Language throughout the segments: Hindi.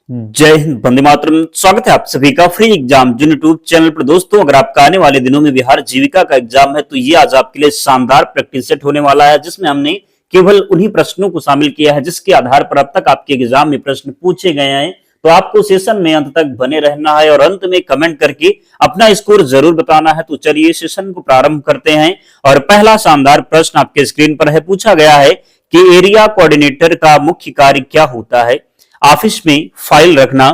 जय हिंद, वंदे मातरम। स्वागत है आप सभी का फ्री एग्जाम जिन यूट्यूब चैनल पर। दोस्तों, अगर आपका आने वाले दिनों में बिहार जीविका का एग्जाम है तो ये आज आपके लिए शानदार प्रैक्टिस सेट होने वाला है, जिसमें हमने केवल उन्हीं प्रश्नों को शामिल किया है जिसके आधार पर अब तक आपके एग्जाम में प्रश्न पूछे गए हैं। तो आपको सेशन में अंत तक बने रहना है और अंत में कमेंट करके अपना स्कोर जरूर बताना है। तो चलिए सेशन को प्रारंभ करते हैं और पहला शानदार प्रश्न आपके स्क्रीन पर है। पूछा गया है कि एरिया कोऑर्डिनेटर का मुख्य कार्य क्या होता है। ऑफिस में फाइल रखना,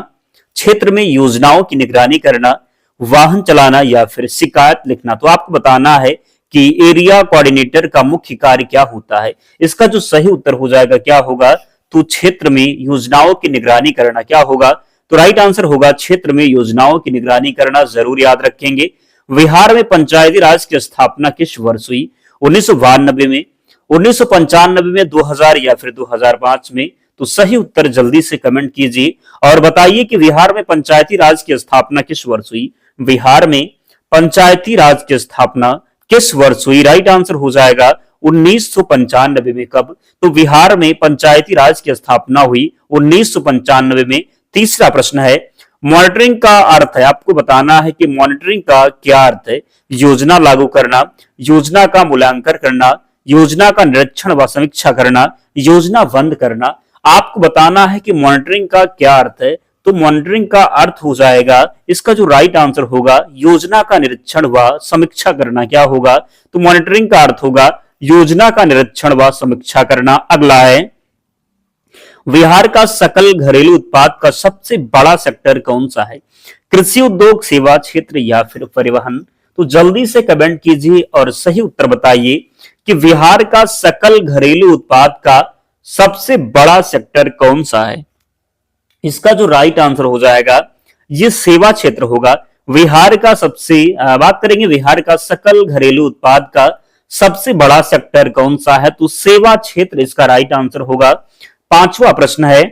क्षेत्र में योजनाओं की निगरानी करना, वाहन चलाना या फिर शिकायत लिखना। तो आपको बताना है कि एरिया कोऑर्डिनेटर का मुख्य कार्य क्या होता है। इसका जो सही उत्तर हो जाएगा क्या होगा, तो क्षेत्र में योजनाओं की निगरानी करना। क्या होगा, तो राइट आंसर होगा क्षेत्र में योजनाओं की निगरानी करना। जरूर याद रखेंगे। बिहार में पंचायती राज की स्थापना किस वर्ष हुई। 1992 में, 1995 में, 2000 या फिर 2005 में। तो सही उत्तर जल्दी से कमेंट कीजिए और बताइए कि बिहार में पंचायती राज की स्थापना किस वर्ष हुई। बिहार में पंचायती राज की स्थापना किस वर्ष हुई। राइट आंसर हो जाएगा 1995 में। कब, तो बिहार में पंचायती राज की स्थापना हुई 1995 में। तीसरा प्रश्न है, मॉनिटरिंग का अर्थ है। आपको बताना है कि मॉनिटरिंग का क्या अर्थ है। योजना लागू करना, योजना का मूल्यांकन करना, योजना का निरीक्षण व समीक्षा करना, योजना बंद करना। आपको बताना है कि मॉनिटरिंग का क्या अर्थ है। तो मॉनिटरिंग का अर्थ हो जाएगा, इसका जो राइट आंसर होगा, योजना का निरीक्षण व समीक्षा करना। क्या होगा, तो मॉनिटरिंग का अर्थ होगा योजना का निरीक्षण व समीक्षा करना। अगला है, बिहार का सकल घरेलू उत्पाद का सबसे बड़ा सेक्टर कौन सा है। कृषि, उद्योग, सेवा क्षेत्र या फिर परिवहन। तो जल्दी से कमेंट कीजिए और सही उत्तर बताइए कि बिहार का सकल घरेलू उत्पाद का सबसे बड़ा सेक्टर कौन सा है। इसका जो राइट आंसर हो जाएगा, ये सेवा क्षेत्र होगा। बिहार का सबसे बात करेंगे, बिहार का सकल घरेलू उत्पाद का सबसे बड़ा सेक्टर कौन सा है, तो सेवा क्षेत्र इसका राइट आंसर होगा। पांचवा प्रश्न है,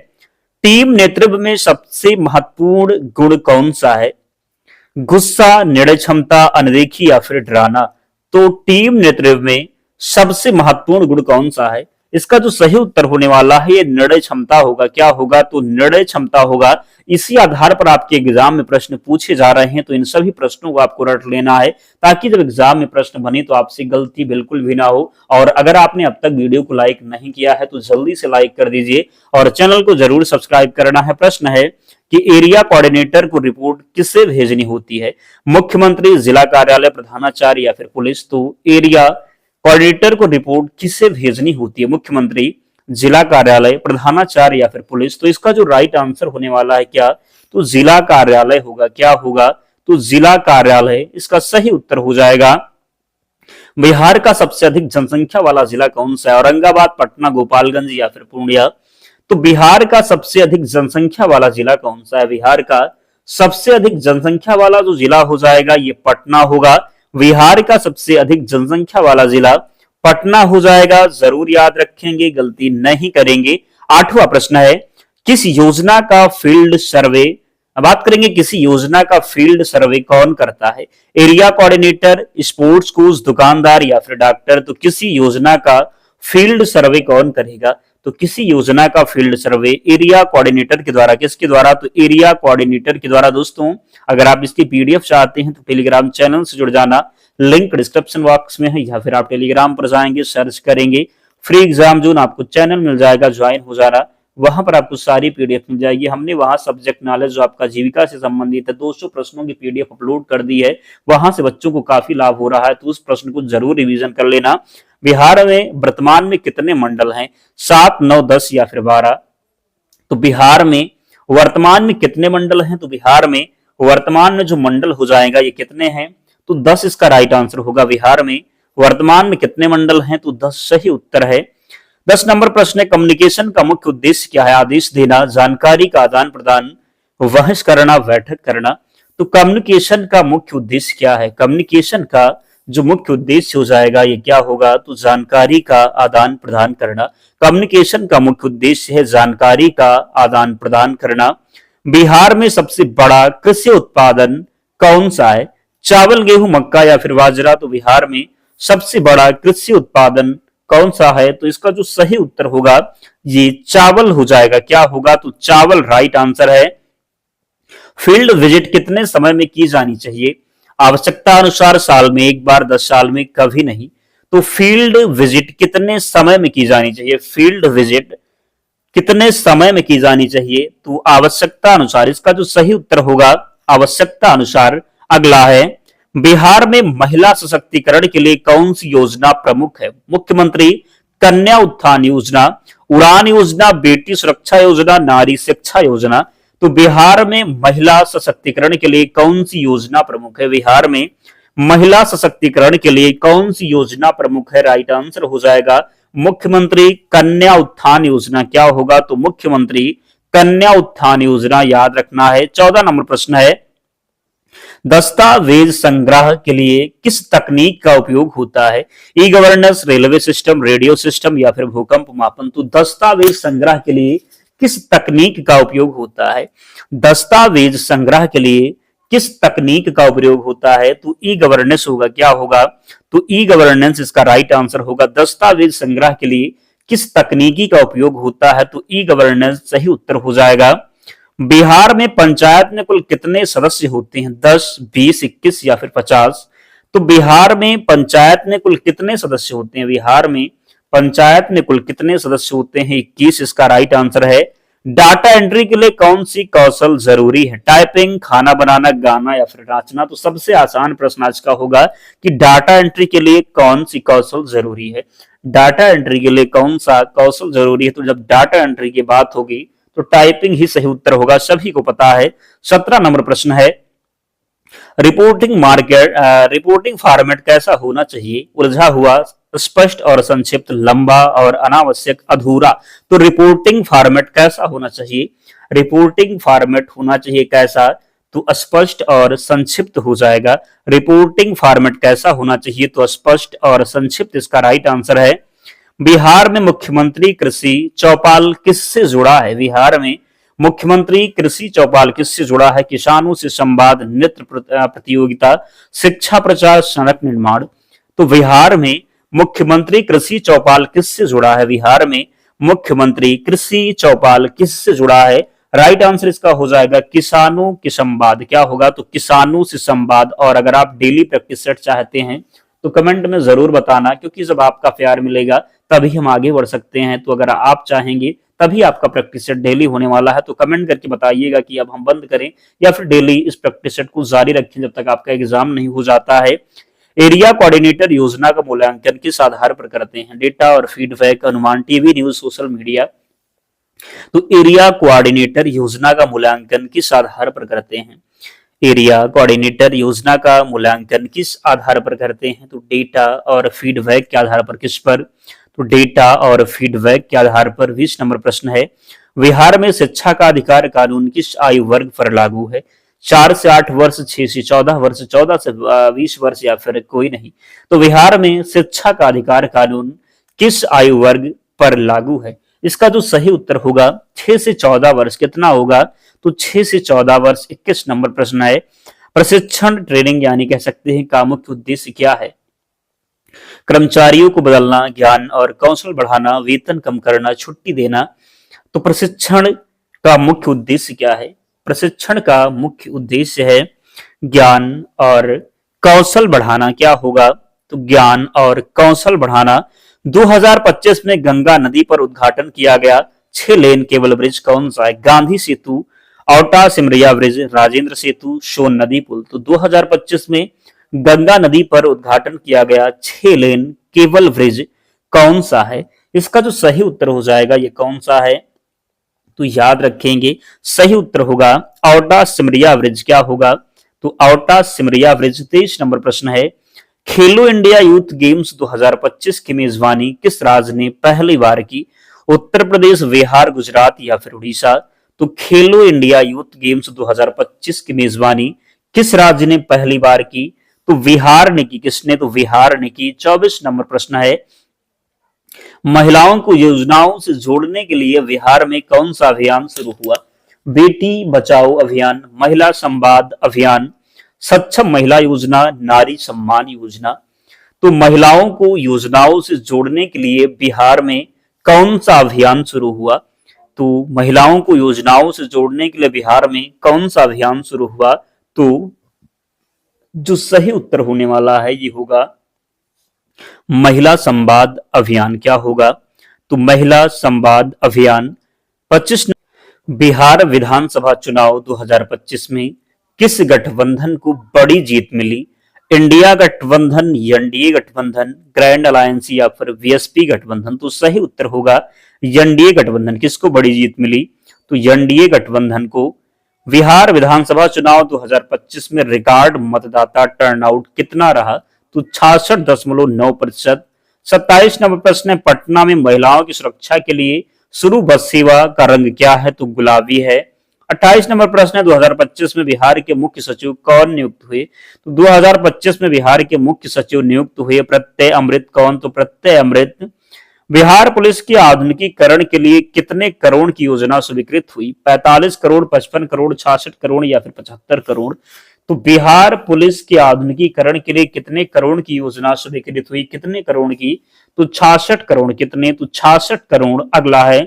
टीम नेतृत्व में सबसे महत्वपूर्ण गुण कौन सा है। गुस्सा, निर्णय क्षमता, अनदेखी या फिर डराना। तो टीम नेतृत्व में सबसे महत्वपूर्ण गुण कौन सा है। इसका जो सही उत्तर होने वाला है, ये निर्णय क्षमता होगा। क्या होगा, तो निर्णय क्षमता होगा। इसी आधार पर आपके एग्जाम में प्रश्न पूछे जा रहे हैं, तो इन सभी प्रश्नों को आपको रट लेना है ताकि जब एग्जाम में प्रश्न बने तो आपसे गलती बिल्कुल भी ना हो। और अगर आपने अब तक वीडियो को लाइक नहीं किया है तो जल्दी से लाइक कर दीजिए और चैनल को जरूर सब्सक्राइब करना है। प्रश्न है कि एरिया कोऑर्डिनेटर को रिपोर्ट किससे भेजनी होती है। मुख्यमंत्री, जिला कार्यालय, प्रधानाचार्य या फिर पुलिस। तो एरिया कोऑर्डिनेटर को रिपोर्ट किससे भेजनी होती है। मुख्यमंत्री, जिला कार्यालय, प्रधानाचार्य या फिर पुलिस। तो इसका जो राइट आंसर होने वाला है क्या, तो जिला कार्यालय होगा। क्या होगा, तो जिला कार्यालय इसका सही उत्तर हो जाएगा। बिहार का सबसे अधिक जनसंख्या वाला जिला कौन सा है। औरंगाबाद, पटना, गोपालगंज या फिर पूर्णिया। तो बिहार का सबसे अधिक जनसंख्या वाला जिला कौन सा है। बिहार का सबसे अधिक जनसंख्या वाला जो जिला हो जाएगा ये पटना होगा। बिहार का सबसे अधिक जनसंख्या वाला जिला पटना हो जाएगा। जरूर याद रखेंगे, गलती नहीं करेंगे। आठवां प्रश्न है, किस योजना का फील्ड सर्वे, बात करेंगे किसी योजना का फील्ड सर्वे कौन करता है। एरिया कोऑर्डिनेटर, स्पोर्ट्स कोच, दुकानदार या फिर डॉक्टर। तो किसी योजना का फील्ड सर्वे कौन करेगा, तो किसी योजना का फील्ड सर्वे एरिया कोऑर्डिनेटर के द्वारा। किसके द्वारा, तो एरिया कोऑर्डिनेटर के द्वारा। दोस्तों, अगर आप इसकी पीडीएफ चाहते हैं तो टेलीग्राम चैनल से जुड़ जाना, लिंक डिस्क्रिप्शन बॉक्स में है, या फिर आप टेलीग्राम पर जाएंगे, सर्च करेंगे फ्री एग्जाम जोन, आपको चैनल मिल जाएगा, ज्वाइन हो जाना। वहां पर आपको सारी पीडीएफ मिल जाएगी। हमने वहां सब्जेक्ट नॉलेज जो आपका जीविका से संबंधित है 200 प्रश्नों की पीडीएफ अपलोड कर दी है। वहां से बच्चों को काफी लाभ हो रहा है, तो उस प्रश्न को जरूर रिवीजन कर लेना। बिहार में वर्तमान में कितने मंडल हैं। 7, 9, 10 या फिर 12। तो बिहार में वर्तमान में कितने मंडल हैं, तो बिहार में वर्तमान में जो मंडल हो जाएगा ये कितने हैं, तो 10 इसका राइट आंसर होगा। बिहार में वर्तमान में कितने मंडल हैं, तो 10 सही उत्तर है। 10 नंबर प्रश्न है, कम्युनिकेशन का मुख्य उद्देश्य क्या है। आदेश देना, जानकारी का आदान प्रदान, बहस करना, बैठक करना। तो कम्युनिकेशन का मुख्य उद्देश्य क्या है। कम्युनिकेशन का जो मुख्य उद्देश्य हो जाएगा ये क्या होगा, तो जानकारी का आदान प्रदान करना। कम्युनिकेशन का मुख्य उद्देश्य है जानकारी का आदान प्रदान करना। बिहार में सबसे बड़ा कृषि उत्पादन कौन सा है। चावल, गेहूं, मक्का या फिर बाजरा। तो बिहार में सबसे बड़ा कृषि उत्पादन कौन सा है? तो इसका जो सही उत्तर होगा ये चावल हो जाएगा। क्या होगा? तो चावल राइट आंसर है। फील्ड विजिट कितने समय में की जानी चाहिए? आवश्यकता अनुसार साल में एक बार, 10 साल में कभी नहीं। तो फील्ड विजिट कितने समय में की जानी चाहिए? फील्ड विजिट कितने समय में की जानी चाहिए? तो आवश्यकता अनुसार। इसका जो सही उत्तर होगा आवश्यकता अनुसार। अगला है, बिहार में महिला सशक्तिकरण के लिए कौन सी योजना प्रमुख है? मुख्यमंत्री कन्या उत्थान योजना, उड़ान योजना, बेटी सुरक्षा योजना, नारी शिक्षा योजना। तो बिहार में महिला सशक्तिकरण के लिए कौन सी योजना प्रमुख है? बिहार में महिला सशक्तिकरण के लिए कौन सी योजना प्रमुख है? राइट आंसर हो जाएगा मुख्यमंत्री कन्या उत्थान योजना। क्या होगा? तो मुख्यमंत्री कन्या उत्थान योजना याद रखना है। 14 नंबर प्रश्न है, दस्तावेज संग्रह के लिए किस तकनीक का उपयोग होता है? E governance, railway system, radio system या फिर भूकंप मापन। तो दस्तावेज संग्रह के लिए किस तकनीक का उपयोग होता है? दस्तावेज संग्रह के लिए किस तकनीक का उपयोग होता है? तो ई गवर्नेंस होगा। क्या होगा? तो ई गवर्नेंस इसका राइट आंसर होगा। दस्तावेज संग्रह के लिए किस तकनीकी का उपयोग होता है? तो ई गवर्नेंस सही उत्तर हो जाएगा। बिहार में पंचायत में कुल कितने सदस्य होते हैं? 10, 20, 21 या फिर 50। तो बिहार में पंचायत में कुल कितने सदस्य होते हैं? बिहार में पंचायत में कुल कितने सदस्य होते हैं? 21 इसका राइट आंसर है। डाटा एंट्री के लिए कौन सी कौशल जरूरी है? टाइपिंग, खाना बनाना, गाना या फिर नाचना। तो सबसे आसान प्रश्न आज का होगा कि डाटा एंट्री के लिए कौन सी कौशल जरूरी है? डाटा एंट्री के लिए कौन सा कौशल जरूरी है? तो जब डाटा एंट्री की बात होगी तो टाइपिंग ही सही उत्तर होगा, सभी को पता है। 17 नंबर प्रश्न है, रिपोर्टिंग फॉर्मेट कैसा होना चाहिए? उलझा हुआ, स्पष्ट और संक्षिप्त, लंबा और अनावश्यक, अधूरा। तो रिपोर्टिंग फॉर्मेट कैसा होना चाहिए? रिपोर्टिंग फॉर्मेट होना चाहिए कैसा? तो स्पष्ट और संक्षिप्त हो जाएगा। रिपोर्टिंग फॉर्मेट कैसा होना चाहिए? तो स्पष्ट और संक्षिप्त इसका राइट आंसर है। बिहार में मुख्यमंत्री कृषि चौपाल किससे जुड़ा है? बिहार में मुख्यमंत्री कृषि चौपाल किससे जुड़ा है? किसानों से संवाद, नृत्य प्रतियोगिता, शिक्षा प्रचार, सड़क निर्माण। तो बिहार में मुख्यमंत्री कृषि चौपाल किससे जुड़ा है? बिहार में मुख्यमंत्री कृषि चौपाल किससे जुड़ा है? राइट आंसर इसका हो जाएगा किसानों के संवाद। क्या होगा? तो किसानों से संवाद। और अगर आप डेली प्रैक्टिस सेट चाहते हैं तो कमेंट में जरूर बताना, क्योंकि जब आपका प्यार मिलेगा तभी हम आगे बढ़ सकते हैं। तो अगर आप चाहेंगे तभी आपका प्रैक्टिस सेट डेली होने वाला है। तो कमेंट करके बताइएगा कि अब हम बंद करें या फिर डेली इस प्रैक्टिस सेट को जारी रखें जब तक आपका एग्जाम नहीं हो जाता है। एरिया कोऑर्डिनेटर योजना का मूल्यांकन किस आधार पर करते हैं? डेटा और फीडबैक, अनुमान, टीवी न्यूज, सोशल मीडिया। तो एरिया कोऑर्डिनेटर योजना का मूल्यांकन किस आधार पर करते हैं? एरिया कोऑर्डिनेटर योजना का मूल्यांकन किस आधार पर करते हैं? तो डेटा और फीडबैक के आधार पर। किस पर? तो डेटा और फीडबैक के आधार पर। 20 नंबर प्रश्न है, बिहार में शिक्षा का अधिकार कानून किस आयु वर्ग पर लागू है? 4 से 8 वर्ष, 6 से 14 वर्ष, 14 से 20 वर्ष या फिर कोई नहीं। तो बिहार में शिक्षा का अधिकार कानून किस आयु वर्ग पर लागू है? इसका जो सही उत्तर होगा 6 से 14 वर्ष। कितना होगा? तो 6 से 14 वर्ष। 21 नंबर प्रश्न है, प्रशिक्षण ट्रेनिंग यानी कह सकते हैं का मुख्य उद्देश्य क्या है? कर्मचारियों को बदलना, ज्ञान और कौशल बढ़ाना, वेतन कम करना, छुट्टी देना। तो प्रशिक्षण का मुख्य उद्देश्य क्या है? प्रशिक्षण का मुख्य उद्देश्य है ज्ञान और कौशल बढ़ाना। क्या होगा? तो ज्ञान और कौशल बढ़ाना। 2025 में गंगा नदी पर उद्घाटन किया गया 6 लेन केबल ब्रिज कौन सा है? गांधी सेतु, औटा सिमरिया ब्रिज, राजेंद्र सेतु, सोन नदी पुल। तो 2025 में गंगा नदी पर उद्घाटन किया गया 6 लेन केबल ब्रिज कौन सा है? इसका जो सही उत्तर हो जाएगा ये कौन सा है? तो याद रखेंगे सही उत्तर होगा औटा सिमरिया ब्रिज। क्या होगा? तो औटा सिमरिया ब्रिज। 23 नंबर प्रश्न है, खेलो इंडिया यूथ गेम्स 2025 की मेजबानी किस राज्य ने पहली बार की? उत्तर प्रदेश, बिहार, गुजरात या फिर उड़ीसा। तो खेलो इंडिया यूथ गेम्स 2025 की मेजबानी किस राज्य ने पहली बार की? तो बिहार ने की। किसने? तो बिहार ने की। 24 नंबर प्रश्न है, महिलाओं को योजनाओं से जोड़ने के लिए बिहार में कौन सा अभियान शुरू हुआ? बेटी बचाओ अभियान, महिला संवाद अभियान, सक्षम महिला योजना, नारी सम्मान योजना। तो महिलाओं को योजनाओं से जोड़ने के लिए बिहार में कौन सा अभियान शुरू हुआ? तो महिलाओं को योजनाओं से जोड़ने के लिए बिहार में कौन सा अभियान शुरू हुआ? तो जो सही उत्तर होने वाला है ये होगा महिला संवाद अभियान। क्या होगा? तो महिला संवाद अभियान। 25 बिहार विधानसभा चुनाव 2025 में किस गठबंधन को बड़ी जीत मिली? इंडिया गठबंधन, एनडीए गठबंधन, ग्रैंड अलायंस या फिर बीएसपी गठबंधन? तो सही उत्तर होगा एनडीए गठबंधन। किसको बड़ी जीत मिली? तो एनडीए गठबंधन को। बिहार विधानसभा चुनाव 2025 में रिकॉर्ड मतदाता टर्नआउट कितना रहा? तो 66.9%। 27 नंबर प्रश्न है, पटना में महिलाओं की सुरक्षा के लिए शुरू बस सेवा का रंग क्या है? तो गुलाबी है। 28 नंबर प्रश्न है, 2025 में बिहार के मुख्य सचिव कौन नियुक्त हुए? तो 2025 में बिहार के मुख्य सचिव नियुक्त हुए प्रत्यय अमृत। कौन? तो प्रत्यय अमृत। बिहार पुलिस के आधुनिकीकरण के लिए कितने करोड़ की योजना स्वीकृत हुई? 45 करोड़, 55 करोड़, 66 करोड़ या फिर 75 करोड़? तो बिहार पुलिस के आधुनिकीकरण के लिए कितने करोड़ की योजना स्वीकृत हुई? कितने करोड़ की? तो 66 करोड़। कितने? तो 66 करोड़। अगला है,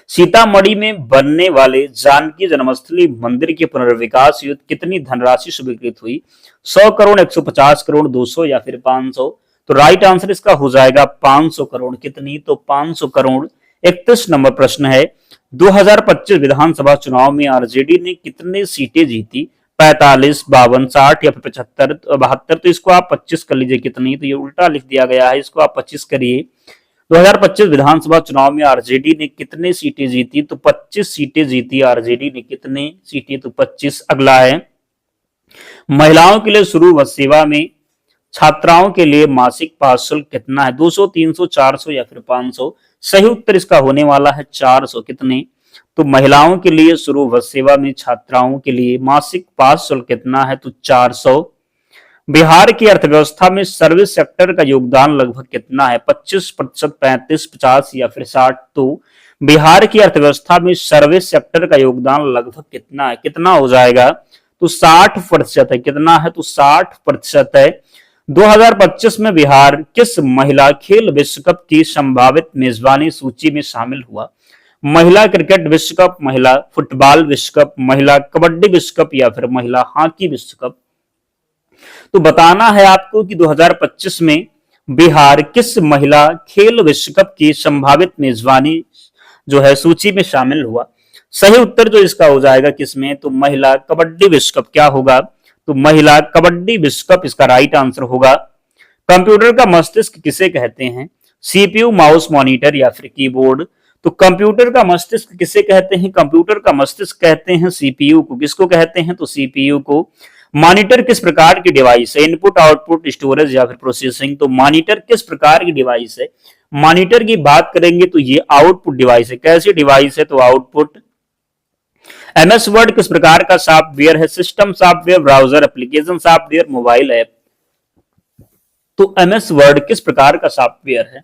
सीतामढ़ी में बनने वाले जानकी जन्मस्थली मंदिर के पुनर्विकास हेतु कितनी धनराशि स्वीकृत हुई? 100 करोड़, 150 करोड़, 200 या फिर 500? तो राइट आंसर इसका हो जाएगा 500 करोड़। कितनी? तो 500 करोड़। 31 नंबर प्रश्न है, 2025 विधानसभा चुनाव में आरजेडी ने कितने सीटें जीती? 45, 52, 60 या फिर 75, 72? तो इसको आप 25 कर लीजिए। कितनी? तो ये उल्टा लिख दिया गया है, इसको आप 25 करिए। 2025 विधानसभा चुनाव में आरजेडी ने कितने सीटें जीती? तो 25 सीटें जीती आरजेडी ने। कितने सीटें? तो 25। अगला है, महिलाओं के लिए शुरू बस सेवा में छात्राओं के लिए मासिक पास शुल्क कितना है? 200, 300, 400 या फिर 500? सही उत्तर इसका होने वाला है 400। कितने? तो महिलाओं के लिए शुरू बस सेवा में छात्राओं के लिए मासिक पास शुल्क कितना है? तो 400। बिहार की अर्थव्यवस्था में सर्विस सेक्टर का योगदान लगभग कितना है? 25%, 35, 50 या फिर 60? तो बिहार की अर्थव्यवस्था में सर्विस सेक्टर का योगदान लगभग कितना है? कितना हो जाएगा? तो 60% है। कितना है? तो 60% है। 2025 में बिहार किस महिला खेल विश्व कप की संभावित मेजबानी सूची में शामिल हुआ? महिला क्रिकेट विश्व कप, महिला फुटबॉल विश्व कप, महिला कबड्डी विश्व कप या फिर महिला हॉकी विश्व कप? तो बताना है आपको कि 2025 में बिहार किस महिला खेल विश्व कप की संभावित मेजबानी जो है सूची में शामिल हुआ। सही उत्तर जो इसका हो जाएगा किसमें? तो महिला कबड्डी विश्व कप। क्या होगा? तो महिला कबड्डी विश्व कप इसका राइट आंसर होगा। कंप्यूटर का मस्तिष्क किसे कहते हैं? सीपीयू, माउस, मॉनिटर या फिर कीबोर्ड? तो कंप्यूटर का मस्तिष्क किसे कहते हैं? कंप्यूटर का मस्तिष्क कहते हैं सीपीयू को। किसको कहते हैं? तो सीपीयू को। मॉनिटर किस प्रकार की डिवाइस है? इनपुट, आउटपुट, स्टोरेज या फिर प्रोसेसिंग? तो मॉनिटर किस प्रकार की डिवाइस है? मॉनिटर की बात करेंगे तो ये आउटपुट डिवाइस है। कैसी डिवाइस है? तो आउटपुट। एमएस वर्ड किस प्रकार का सॉफ्टवेयर है? System software, browser, application software, mobile app? तो एमएस वर्ड किस प्रकार का सॉफ्टवेयर है?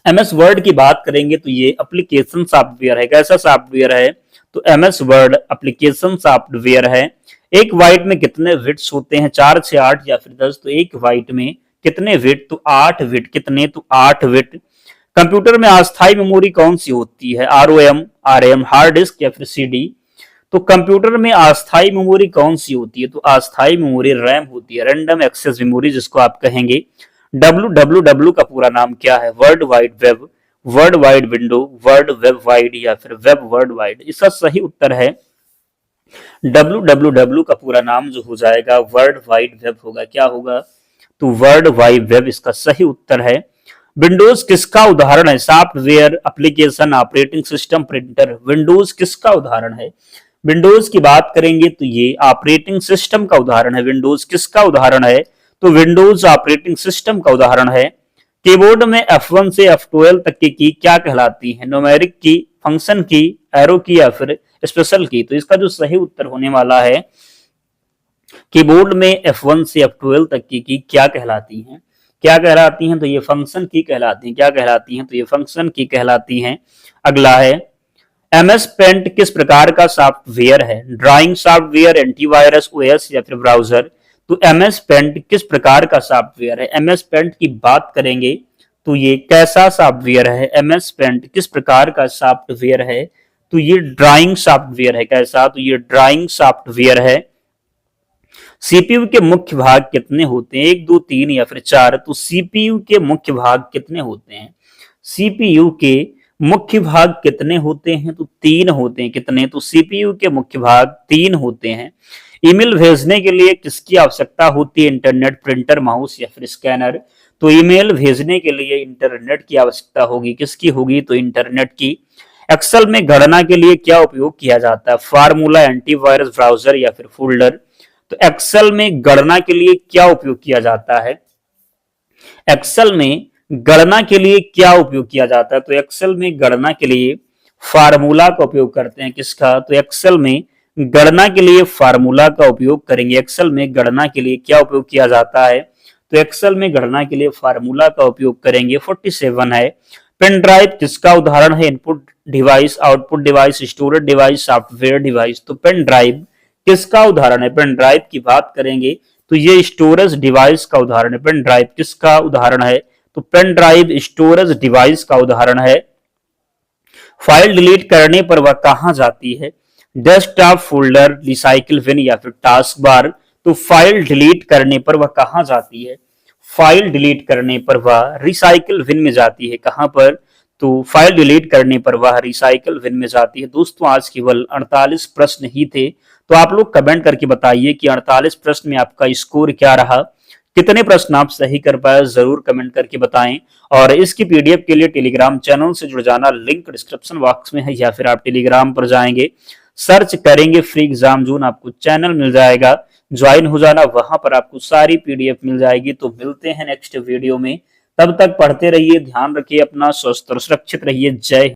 एमएस वर्ड की बात करेंगे तो ये एप्लीकेशन सॉफ्टवेयर है। कैसा सॉफ्टवेयर है? तो एमएस वर्ड एप्लीकेशन सॉफ्टवेयर है। एक बाइट में कितने बिट्स होते हैं? 4, 6, 8 या फिर 10? तो एक बाइट में कितने बिट? तो 8 बिट। कितने? तो 8 बिट। कंप्यूटर में अस्थायी मेमोरी कौन सी होती है? आरओएम, आरएम, हार्ड डिस्क या फिर सीडी? तो कंप्यूटर में अस्थायी मेमोरी कौन सी होती है? तो अस्थायी मेमोरी रैम होती है, रैंडम एक्सेस मेमोरी जिसको आप कहेंगे। www का पूरा नाम क्या है? World wide web, world wide window, world web wide या फिर वेब वर्ल्ड वाइड? इसका सही उत्तर है www का पूरा नाम जो हो जाएगा वर्ल्ड वाइड वेब होगा। क्या होगा? तो वर्ल्ड वाइड वेब इसका सही उत्तर है। विंडोज किसका उदाहरण है? Software, application, operating system, printer? Windows किसका उदाहरण है? विंडोज की बात करेंगे तो ये ऑपरेटिंग सिस्टम का उदाहरण है। विंडोज किसका उदाहरण है? तो विंडोज ऑपरेटिंग सिस्टम का उदाहरण है। कीबोर्ड में F1 से F12 तक की क्या कहलाती है? न्यूमेरिक की, फंक्शन की, एरो की या फिर स्पेशल की? तो इसका जो सही उत्तर होने वाला है, कीबोर्ड में F1 से F12 तक की क्या कहलाती हैं? क्या कहलाती हैं? तो ये फंक्शन की कहलाती हैं। क्या कहलाती हैं? तो ये फंक्शन की कहलाती हैं। अगला है, एमएस पेंट किस प्रकार का सॉफ्टवेयर है? ड्राइंग सॉफ्टवेयर, एंटीवायरस, ओएस या फिर ब्राउजर? तो MS पेंट किस प्रकार का सॉफ्टवेयर है? MS पेंट की बात करेंगे तो ये कैसा सॉफ्टवेयर है? MS पेंट किस प्रकार का सॉफ्टवेयर है? तो ये ड्राइंग सॉफ्टवेयर है। कैसा? तो ये ड्राइंग सॉफ्टवेयर है। सीपीयू के मुख्य भाग कितने होते हैं? 1, 2, 3 या फिर 4? तो सीपीयू के मुख्य भाग कितने होते हैं? सीपीयू के मुख्य भाग कितने होते हैं? तो 3 होते हैं। कितने? तो सीपीयू के मुख्य भाग 3 होते हैं। ईमेल भेजने के लिए किसकी आवश्यकता होती है? इंटरनेट, प्रिंटर, माउस या फिर स्कैनर? तो ईमेल भेजने के लिए इंटरनेट की आवश्यकता होगी। किसकी होगी? तो इंटरनेट की। एक्सेल में गणना के लिए क्या उपयोग किया जाता है? फार्मूला, एंटीवायरस, ब्राउजर या फिर फोल्डर? तो एक्सेल में गणना के लिए क्या उपयोग किया जाता है? एक्सेल में गणना के लिए क्या उपयोग किया जाता है? तो एक्सेल में गणना के लिए फार्मूला का उपयोग करते हैं। किसका? तो एक्सेल में गणना के लिए फार्मूला का उपयोग करेंगे। एक्सेल में गणना के लिए क्या उपयोग किया जाता है? तो एक्सेल में गणना के लिए फार्मूला का उपयोग करेंगे। 47 है। पेन ड्राइव किसका उदाहरण है? Input device, output device, storage device, software device? तो पेन ड्राइव किसका उदाहरण है? पेन ड्राइव की बात करेंगे तो ये स्टोरेज डिवाइस का उदाहरण है। पेन ड्राइव किसका उदाहरण है? तो पेन ड्राइव स्टोरेज डिवाइस का उदाहरण है। फाइल डिलीट करने पर वह कहां जाती है? डेस्कटॉप, फोल्डर, रिसाइकिल बिन या फिर टास्क बार? तो फाइल डिलीट करने पर वह कहां जाती है? फाइल डिलीट करने पर वह रिसाइकिल बिन में जाती है। कहां पर? तो फाइल डिलीट करने पर वह रिसाइकिल बिन में जाती है। दोस्तों आज केवल 48 प्रश्न ही थे, तो आप लोग कमेंट करके बताइए कि 48 प्रश्न में आपका स्कोर क्या रहा, कितने प्रश्न आप सही कर पाए, जरूर कमेंट करके बताएं। और इसकी पीडीएफ के लिए टेलीग्राम चैनल से जुड़ जाना लिंक डिस्क्रिप्शन बॉक्स में है, या फिर आप टेलीग्राम पर जाएंगे, सर्च करेंगे फ्री एग्जाम जोन, आपको चैनल मिल जाएगा, ज्वाइन हो जाना, वहां पर आपको सारी पीडीएफ मिल जाएगी। तो मिलते हैं नेक्स्ट वीडियो में, तब तक पढ़ते रहिए, ध्यान रखिए अपना, स्वस्थ और सुरक्षित रहिए। जय